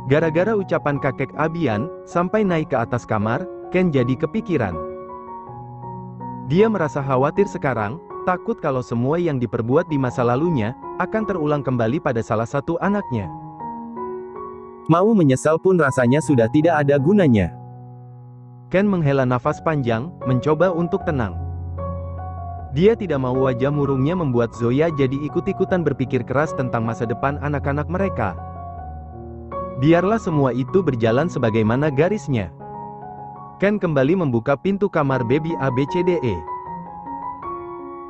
Gara-gara ucapan kakek Abian, sampai naik ke atas kamar, Ken jadi kepikiran. Dia merasa khawatir sekarang, takut kalau semua yang diperbuat di masa lalunya, akan terulang kembali pada salah satu anaknya. Mau menyesal pun rasanya sudah tidak ada gunanya. Ken menghela nafas panjang, mencoba untuk tenang. Dia tidak mau wajah murungnya membuat Zoya jadi ikut-ikutan berpikir keras tentang masa depan anak-anak mereka. Biarlah semua itu berjalan sebagaimana garisnya. Ken kembali membuka pintu kamar baby ABCDE.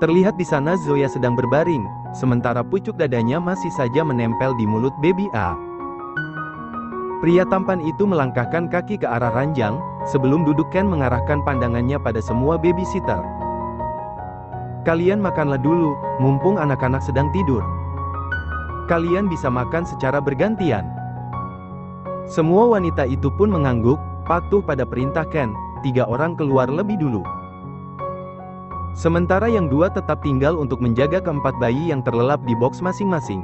Terlihat di sana Zoya sedang berbaring, sementara pucuk dadanya masih saja menempel di mulut baby A. Pria tampan itu melangkahkan kaki ke arah ranjang, sebelum duduk Ken mengarahkan pandangannya pada semua babysitter. Kalian makanlah dulu, mumpung anak-anak sedang tidur. Kalian bisa makan secara bergantian. Semua wanita itu pun mengangguk, patuh pada perintah Ken. 3 orang keluar lebih dulu. Sementara yang 2 tetap tinggal untuk menjaga keempat bayi yang terlelap di box masing-masing.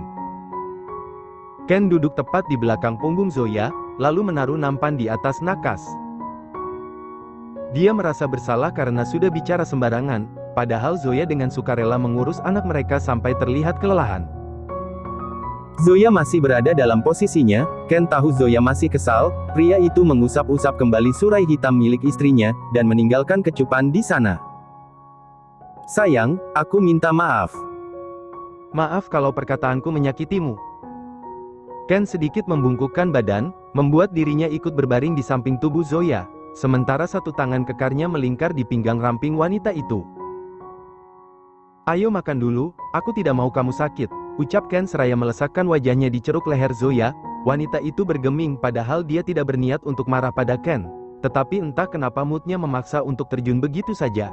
Ken duduk tepat di belakang punggung Zoya, lalu menaruh nampan di atas nakas. Dia merasa bersalah karena sudah bicara sembarangan, padahal Zoya dengan sukarela mengurus anak mereka sampai terlihat kelelahan. Zoya masih berada dalam posisinya. Ken tahu Zoya masih kesal. Pria itu mengusap-usap kembali surai hitam milik istrinya, dan meninggalkan kecupan di sana. Sayang, aku minta maaf. Maaf kalau perkataanku menyakitimu. Ken sedikit membungkukkan badan, membuat dirinya ikut berbaring di samping tubuh Zoya, sementara satu tangan kekarnya melingkar di pinggang ramping wanita itu. Ayo makan dulu, aku tidak mau kamu sakit, ucap Ken seraya melesakkan wajahnya di ceruk leher Zoya. Wanita itu bergeming padahal dia tidak berniat untuk marah pada Ken, tetapi entah kenapa moodnya memaksa untuk terjun begitu saja.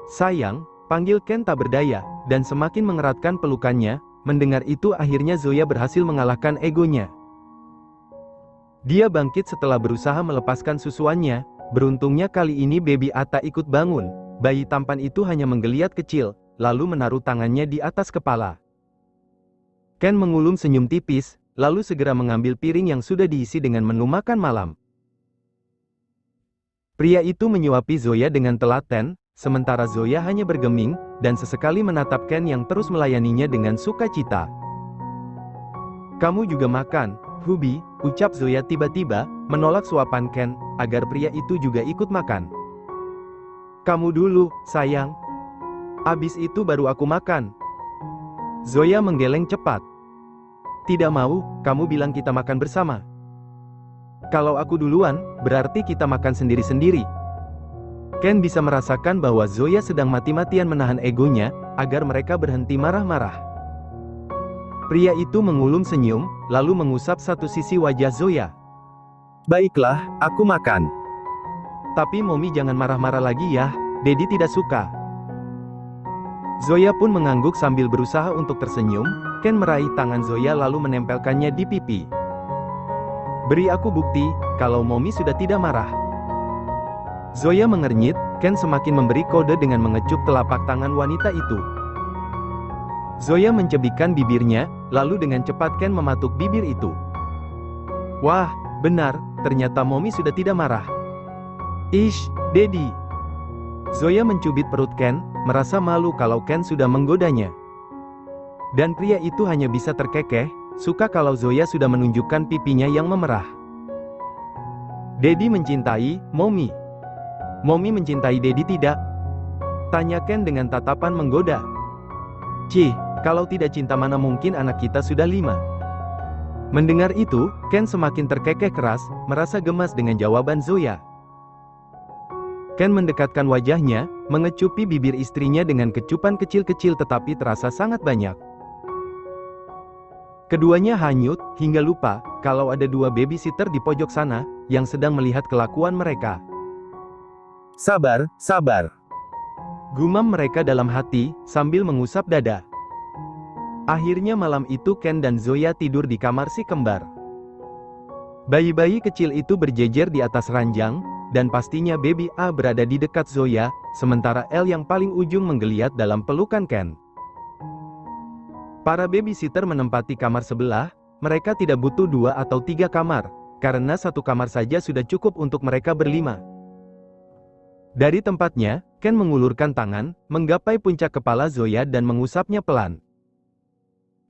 Sayang, panggil Ken tak berdaya, dan semakin mengeratkan pelukannya. Mendengar itu akhirnya Zoya berhasil mengalahkan egonya. Dia bangkit setelah berusaha melepaskan susuannya. Beruntungnya kali ini baby Ata ikut bangun. Bayi tampan itu hanya menggeliat kecil, lalu menaruh tangannya di atas kepala. Ken mengulum senyum tipis, lalu segera mengambil piring yang sudah diisi dengan menu makan malam. Pria itu menyuapi Zoya dengan telaten, sementara Zoya hanya bergeming, dan sesekali menatap Ken yang terus melayaninya dengan sukacita. Kamu juga makan, Hubi, ucap Zoya tiba-tiba, menolak suapan Ken, agar pria itu juga ikut makan. Kamu dulu, sayang. Abis itu baru aku makan. Zoya menggeleng cepat. Tidak mau, kamu bilang kita makan bersama. Kalau aku duluan, berarti kita makan sendiri-sendiri. Ken bisa merasakan bahwa Zoya sedang mati-matian menahan egonya, agar mereka berhenti marah-marah. Pria itu mengulum senyum, lalu mengusap satu sisi wajah Zoya. Baiklah, aku makan. Tapi Mommy jangan marah-marah lagi ya, Dedi tidak suka. Zoya pun mengangguk sambil berusaha untuk tersenyum. Ken meraih tangan Zoya lalu menempelkannya di pipi. Beri aku bukti, kalau Mommy sudah tidak marah. Zoya mengernyit. Ken semakin memberi kode dengan mengecup telapak tangan wanita itu. Zoya mencebikkan bibirnya, lalu dengan cepat Ken mematuk bibir itu. Wah, benar, ternyata Mommy sudah tidak marah. Ish, Dedi. Zoya mencubit perut Ken, merasa malu kalau Ken sudah menggodanya. Dan pria itu hanya bisa terkekeh, suka kalau Zoya sudah menunjukkan pipinya yang memerah. Dedi mencintai Mommy. Mommy mencintai Dedi tidak? Tanya Ken dengan tatapan menggoda. Cih, kalau tidak cinta mana mungkin anak kita sudah 5. Mendengar itu, Ken semakin terkekeh keras, merasa gemas dengan jawaban Zoya. Ken mendekatkan wajahnya, mengecupi bibir istrinya dengan kecupan kecil-kecil tetapi terasa sangat banyak. Keduanya hanyut, hingga lupa, kalau ada 2 babysitter di pojok sana, yang sedang melihat kelakuan mereka. Sabar, sabar. Gumam mereka dalam hati, sambil mengusap dada. Akhirnya malam itu Ken dan Zoya tidur di kamar si kembar. Bayi-bayi kecil itu berjejer di atas ranjang, dan pastinya baby A berada di dekat Zoya, sementara L yang paling ujung menggeliat dalam pelukan Ken. Para babysitter menempati kamar sebelah, mereka tidak butuh 2 atau 3 kamar, karena satu kamar saja sudah cukup untuk mereka berlima. Dari tempatnya, Ken mengulurkan tangan, menggapai puncak kepala Zoya dan mengusapnya pelan.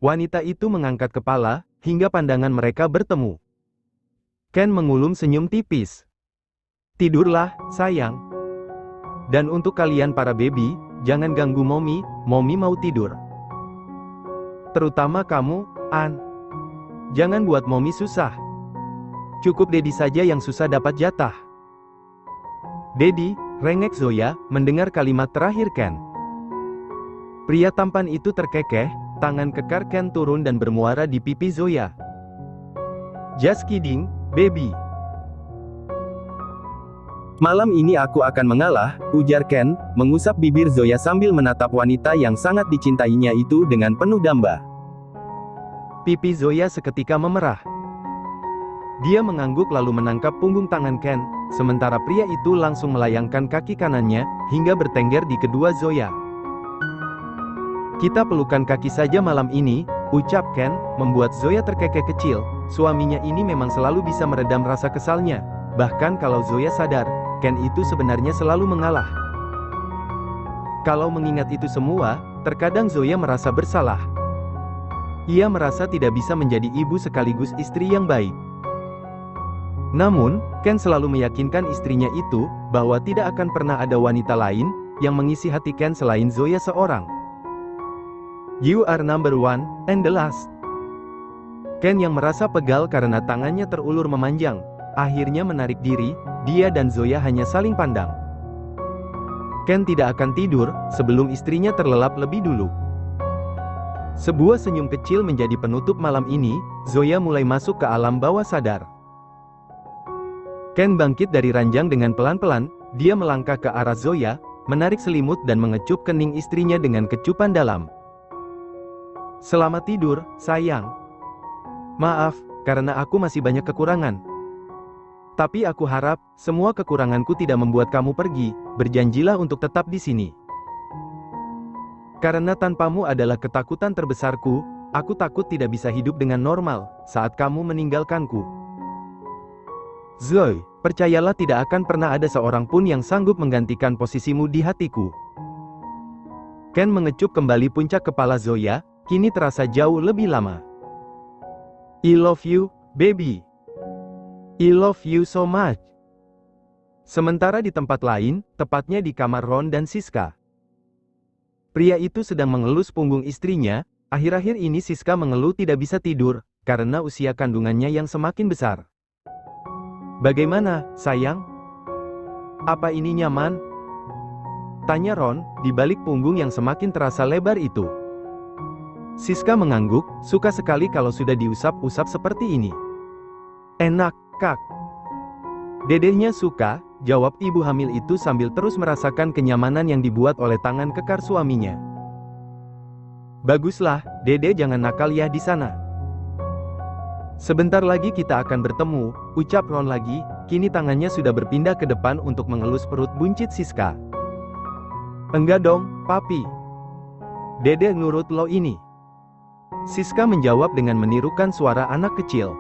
Wanita itu mengangkat kepala, hingga pandangan mereka bertemu. Ken mengulum senyum tipis. Tidurlah, sayang. Dan untuk kalian para baby, jangan ganggu Mommy, Mommy mau tidur. Terutama kamu, Ann. Jangan buat Mommy susah. Cukup Daddy saja yang susah dapat jatah. Daddy, rengek Zoya, mendengar kalimat terakhir Ken. Pria tampan itu terkekeh, tangan kekar Ken turun dan bermuara di pipi Zoya. Just kidding, baby. Malam ini aku akan mengalah, ujar Ken, mengusap bibir Zoya sambil menatap wanita yang sangat dicintainya itu dengan penuh damba. Pipi Zoya seketika memerah. Dia mengangguk lalu menangkap punggung tangan Ken, sementara pria itu langsung melayangkan kaki kanannya, hingga bertengger di kedua Zoya. Kita pelukan kaki saja malam ini, ucap Ken, membuat Zoya terkekeh kecil. Suaminya ini memang selalu bisa meredam rasa kesalnya. Bahkan kalau Zoya sadar, Ken itu sebenarnya selalu mengalah. Kalau mengingat itu semua, terkadang Zoya merasa bersalah. Ia merasa tidak bisa menjadi ibu sekaligus istri yang baik. Namun, Ken selalu meyakinkan istrinya itu, bahwa tidak akan pernah ada wanita lain, yang mengisi hati Ken selain Zoya seorang. You are number one, and the last. Ken yang merasa pegal karena tangannya terulur memanjang, akhirnya menarik diri, dia dan Zoya hanya saling pandang. Ken tidak akan tidur, sebelum istrinya terlelap lebih dulu. Sebuah senyum kecil menjadi penutup malam ini, Zoya mulai masuk ke alam bawah sadar. Ken bangkit dari ranjang dengan pelan-pelan, dia melangkah ke arah Zoya, menarik selimut dan mengecup kening istrinya dengan kecupan dalam. Selamat tidur, sayang. Maaf, karena aku masih banyak kekurangan. Tapi aku harap, semua kekuranganku tidak membuat kamu pergi, berjanjilah untuk tetap di sini. Karena tanpamu adalah ketakutan terbesarku, aku takut tidak bisa hidup dengan normal, saat kamu meninggalkanku. Zoe, percayalah tidak akan pernah ada seorang pun yang sanggup menggantikan posisimu di hatiku. Ken mengecup kembali puncak kepala Zoya, kini terasa jauh lebih lama. I love you, baby. I love you so much. Sementara di tempat lain, tepatnya di kamar Ron dan Siska. Pria itu sedang mengelus punggung istrinya, akhir-akhir ini Siska mengeluh tidak bisa tidur, karena usia kandungannya yang semakin besar. Bagaimana, sayang? Apa ini nyaman? Tanya Ron, di balik punggung yang semakin terasa lebar itu. Siska mengangguk, suka sekali kalau sudah diusap-usap seperti ini. Enak, Kak. Dedehnya suka, jawab ibu hamil itu sambil terus merasakan kenyamanan yang dibuat oleh tangan kekar suaminya. Baguslah, Dede jangan nakal ya di sana. Sebentar lagi kita akan bertemu, ucap Ron lagi, kini tangannya sudah berpindah ke depan untuk mengelus perut buncit Siska. Enggak dong, Papi. Dede nurut lo ini. Siska menjawab dengan menirukan suara anak kecil.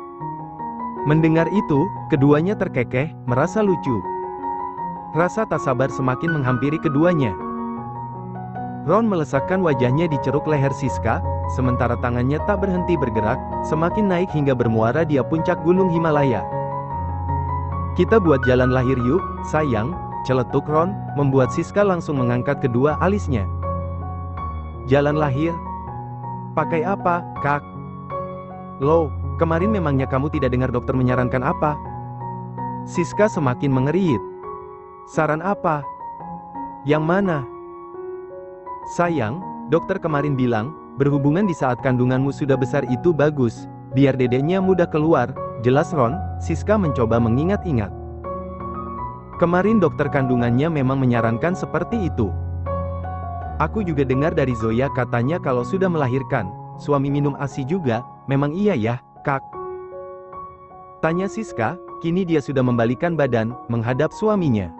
Mendengar itu, keduanya terkekeh, merasa lucu. Rasa tak sabar semakin menghampiri keduanya. Ron melesakkan wajahnya di ceruk leher Siska, sementara tangannya tak berhenti bergerak, semakin naik hingga bermuara di puncak gunung Himalaya. Kita buat jalan lahir yuk, sayang, celetuk Ron, membuat Siska langsung mengangkat kedua alisnya. Jalan lahir? Pakai apa, Kak? Loh, kemarin memangnya kamu tidak dengar dokter menyarankan apa? Siska semakin mengerit. Saran apa? Yang mana? Sayang, dokter kemarin bilang, berhubungan di saat kandunganmu sudah besar itu bagus, biar dedeknya mudah keluar, jelas Ron. Siska mencoba mengingat-ingat. Kemarin dokter kandungannya memang menyarankan seperti itu. Aku juga dengar dari Zoya katanya kalau sudah melahirkan, suami minum ASI juga, memang iya ya, Kak? Tanya Siska, kini dia sudah membalikan badan, menghadap suaminya.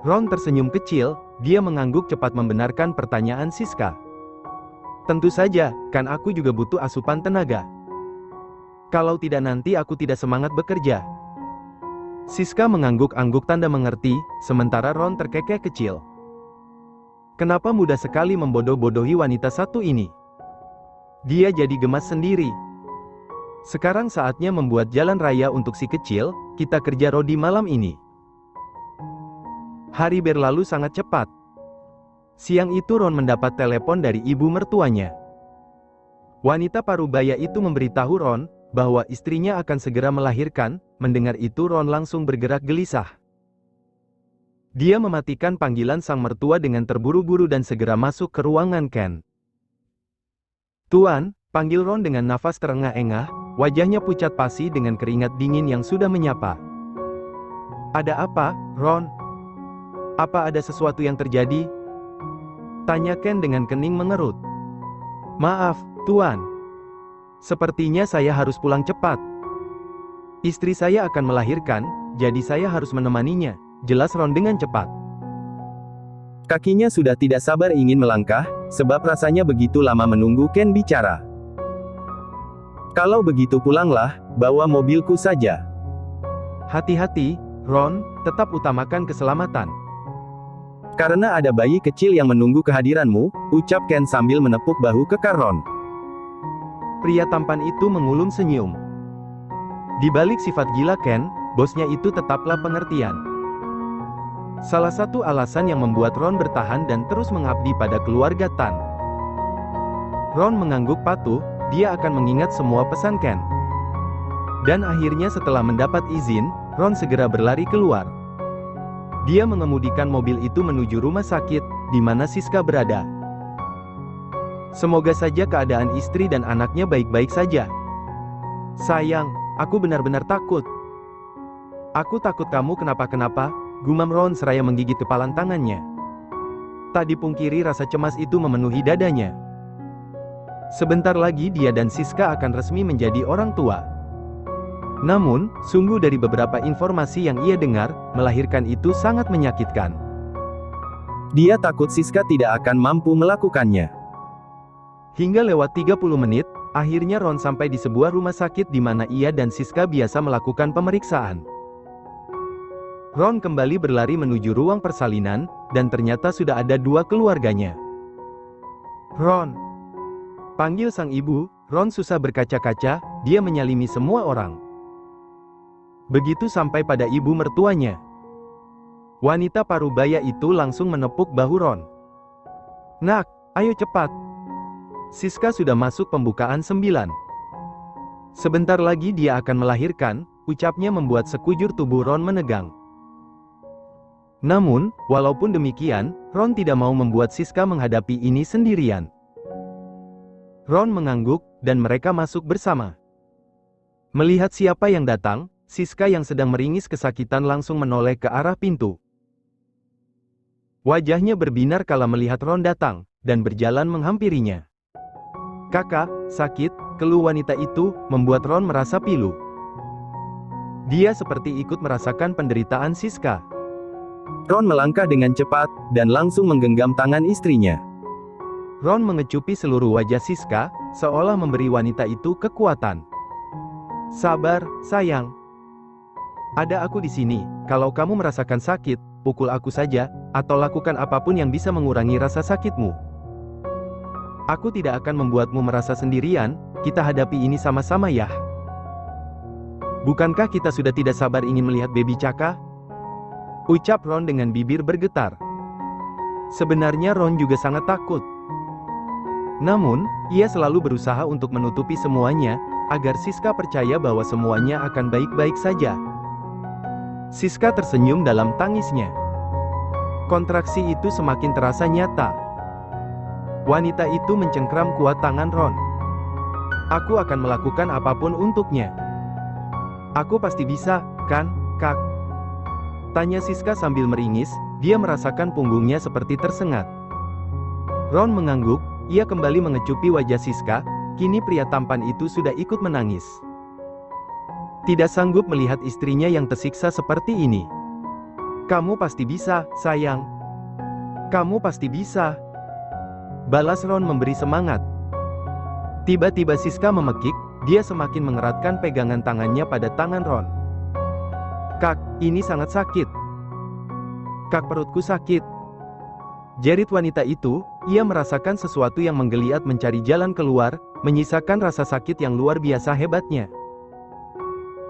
Ron tersenyum kecil, dia mengangguk cepat membenarkan pertanyaan Siska. Tentu saja, kan aku juga butuh asupan tenaga. Kalau tidak nanti aku tidak semangat bekerja. Siska mengangguk-angguk tanda mengerti, sementara Ron terkekeh kecil. Kenapa mudah sekali membodoh-bodohi wanita satu ini? Dia jadi gemas sendiri. Sekarang saatnya membuat jalan raya untuk si kecil, kita kerja Rodi malam ini. Hari berlalu sangat cepat. Siang itu Ron mendapat telepon dari ibu mertuanya. Wanita parubaya itu memberitahu Ron, bahwa istrinya akan segera melahirkan. Mendengar itu Ron langsung bergerak gelisah. Dia mematikan panggilan sang mertua dengan terburu-buru dan segera masuk ke ruangan Ken. "Tuan," panggil Ron dengan nafas terengah-engah, wajahnya pucat pasi dengan keringat dingin yang sudah menyapa. "Ada apa, Ron? Apa ada sesuatu yang terjadi?" tanya Ken dengan kening mengerut. "Maaf, Tuan. Sepertinya saya harus pulang cepat. Istri saya akan melahirkan, jadi saya harus menemaninya," jelas Ron dengan cepat. Kakinya sudah tidak sabar ingin melangkah, sebab rasanya begitu lama menunggu Ken bicara. "Kalau begitu pulanglah, bawa mobilku saja." "Hati-hati, Ron, tetap utamakan keselamatan. Karena ada bayi kecil yang menunggu kehadiranmu," ucap Ken sambil menepuk bahu kekar Ron. Pria tampan itu mengulum senyum. Di balik sifat gila Ken, bosnya itu tetaplah pengertian. Salah satu alasan yang membuat Ron bertahan dan terus mengabdi pada keluarga Tan. Ron mengangguk patuh, dia akan mengingat semua pesan Ken. Dan akhirnya setelah mendapat izin, Ron segera berlari keluar. Dia mengemudikan mobil itu menuju rumah sakit, di mana Siska berada. Semoga saja keadaan istri dan anaknya baik-baik saja. "Sayang, aku benar-benar takut." "Aku takut kamu kenapa-kenapa," gumam Ron seraya menggigit kepalan tangannya. Tak dipungkiri rasa cemas itu memenuhi dadanya. Sebentar lagi dia dan Siska akan resmi menjadi orang tua. Namun, sungguh dari beberapa informasi yang ia dengar, melahirkan itu sangat menyakitkan. Dia takut Siska tidak akan mampu melakukannya. Hingga lewat 30 menit, akhirnya Ron sampai di sebuah rumah sakit di mana ia dan Siska biasa melakukan pemeriksaan. Ron kembali berlari menuju ruang persalinan, dan ternyata sudah ada dua keluarganya. "Ron!" panggil sang ibu. Ron susah berkaca-kaca, dia menyalimi semua orang. Begitu sampai pada ibu mertuanya. Wanita parubaya itu langsung menepuk bahu Ron. "Nak, ayo cepat. Siska sudah masuk pembukaan 9. Sebentar lagi dia akan melahirkan," ucapnya membuat sekujur tubuh Ron menegang. Namun, walaupun demikian, Ron tidak mau membuat Siska menghadapi ini sendirian. Ron mengangguk, dan mereka masuk bersama. Melihat siapa yang datang, Siska yang sedang meringis kesakitan langsung menoleh ke arah pintu. Wajahnya berbinar kala melihat Ron datang, dan berjalan menghampirinya. "Kakak, sakit," keluh wanita itu, membuat Ron merasa pilu. Dia seperti ikut merasakan penderitaan Siska. Ron melangkah dengan cepat, dan langsung menggenggam tangan istrinya. Ron mengecupi seluruh wajah Siska, seolah memberi wanita itu kekuatan. "Sabar, sayang. Ada aku di sini. Kalau kamu merasakan sakit, pukul aku saja, atau lakukan apapun yang bisa mengurangi rasa sakitmu. Aku tidak akan membuatmu merasa sendirian, kita hadapi ini sama-sama ya. Bukankah kita sudah tidak sabar ingin melihat baby Caka?" ucap Ron dengan bibir bergetar. Sebenarnya Ron juga sangat takut. Namun, ia selalu berusaha untuk menutupi semuanya, agar Siska percaya bahwa semuanya akan baik-baik saja. Siska tersenyum dalam tangisnya. Kontraksi itu semakin terasa nyata. Wanita itu mencengkram kuat tangan Ron. "Aku akan melakukan apapun untuknya. Aku pasti bisa, kan, Kak?" tanya Siska sambil meringis, dia merasakan punggungnya seperti tersengat. Ron mengangguk, ia kembali mengecupi wajah Siska, kini pria tampan itu sudah ikut menangis. Tidak sanggup melihat istrinya yang tersiksa seperti ini. "Kamu pasti bisa, sayang. Kamu pasti bisa," balas Ron memberi semangat. Tiba-tiba Siska memekik, Dia semakin mengeratkan pegangan tangannya pada tangan Ron. "Kak, ini sangat sakit. Kak, perutku sakit." Jerit wanita itu. Ia merasakan sesuatu yang menggeliat mencari jalan keluar, menyisakan rasa sakit yang luar biasa hebatnya.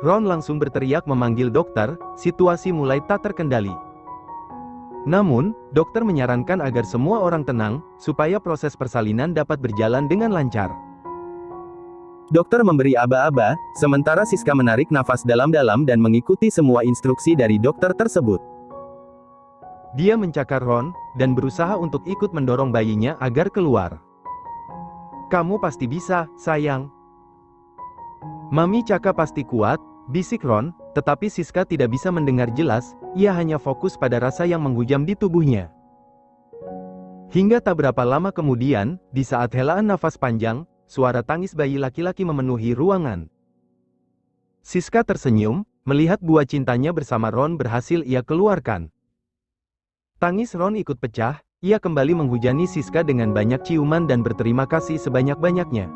Ron langsung berteriak memanggil dokter. Situasi mulai tak terkendali. Namun, dokter menyarankan agar semua orang tenang, supaya proses persalinan dapat berjalan dengan lancar. Dokter memberi aba-aba, sementara Siska menarik nafas dalam-dalam dan mengikuti semua instruksi dari dokter tersebut. Dia mencakar Ron, dan berusaha untuk ikut mendorong bayinya agar keluar. "Kamu pasti bisa, sayang. Mami Caka pasti kuat," bisik Ron, tetapi Siska tidak bisa mendengar jelas, ia hanya fokus pada rasa yang menghujam di tubuhnya. Hingga tak berapa lama kemudian, di saat helaan nafas panjang, suara tangis bayi laki-laki memenuhi ruangan. Siska tersenyum, melihat buah cintanya bersama Ron berhasil ia keluarkan. Tangis Ron ikut pecah, ia kembali menghujani Siska dengan banyak ciuman dan berterima kasih sebanyak-banyaknya.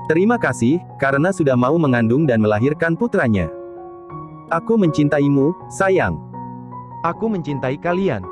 "Terima kasih, karena sudah mau mengandung dan melahirkan putranya. Aku mencintaimu, sayang. Aku mencintai kalian."